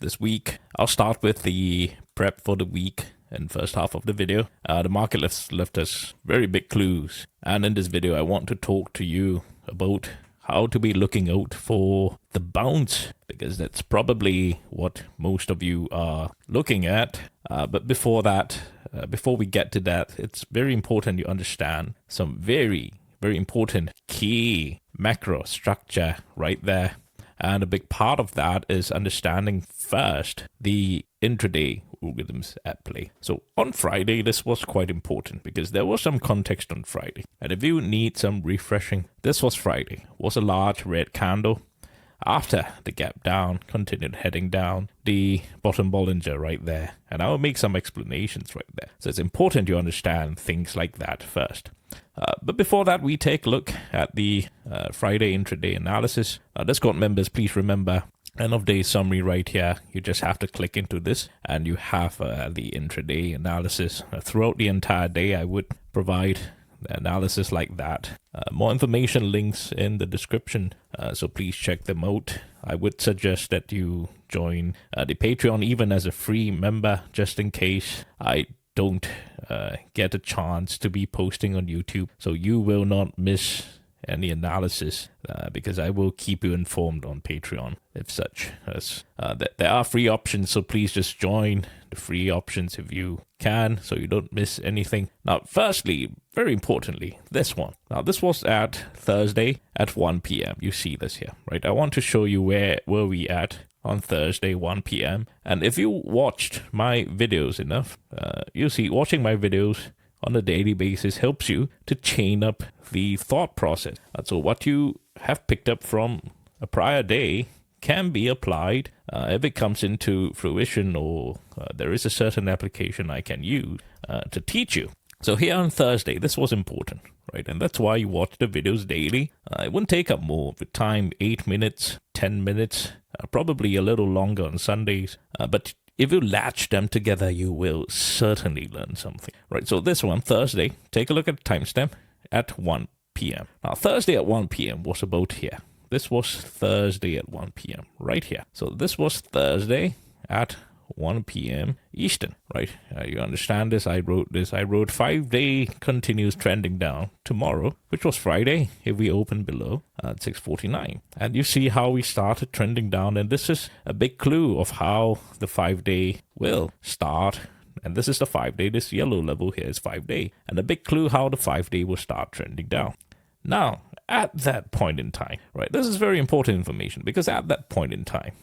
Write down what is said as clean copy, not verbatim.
this week. I'll start with the prep for the week in first half of the video. The market left us very big clues. And in this video, I want to talk to you about how to be looking out for the bounce, because that's probably what most of you are looking at. But before that, before we get to that, it's very important you understand some very important key macro structure right there. And a big part of that is understanding first the intraday algorithms at play. So on Friday, this was quite important because there was some context on Friday. And if you need some refreshing, this was Friday. It was a large red candle. After the gap down, continued heading down, the bottom Bollinger right there. And I'll make some explanations right there. So it's important you understand things like that first. But before that, we take a look at the Friday intraday analysis. Discord members, please remember, end of day summary right here. You just have to click into this and you have the intraday analysis. Throughout the entire day, I would provide the analysis like that. More information links in the description, so please check them out. I would suggest that you join the Patreon even as a free member, just in case I don't get a chance to be posting on YouTube. So you will not miss any analysis because I will keep you informed on Patreon if such. As there are free options, so please just join the free options if you can, so you don't miss anything. Now, firstly, very importantly, this one. Now, this was at Thursday at 1 p.m. You see this here, right? I want to show you where were we at on Thursday, 1 p.m. And if you watched my videos enough, you see watching my videos on a daily basis helps you to chain up the thought process. So what you have picked up from a prior day can be applied if it comes into fruition, or there is a certain application I can use to teach you. So here on Thursday, this was important, right? And that's why you watch the videos daily. It wouldn't take up more of the time, 8 minutes, 10 minutes, probably a little longer on Sundays. But if you latch them together, you will certainly learn something, right? So this one, Thursday, take a look at the timestamp at 1 p.m. Now, Thursday at 1 p.m. was about here. This was Thursday at 1 p.m. right here. So this was Thursday at 1 p.m. Eastern, right? You understand this? I wrote 5-day continues trending down tomorrow, which was Friday, if we open below at 6:49. And you see how we started trending down. And this is a big clue of how the 5-day will start. And this is the 5-day. This yellow level here is 5-day. And a big clue how the 5-day will start trending down. Now, at that point in time, right, this is very important information, because at that point in time,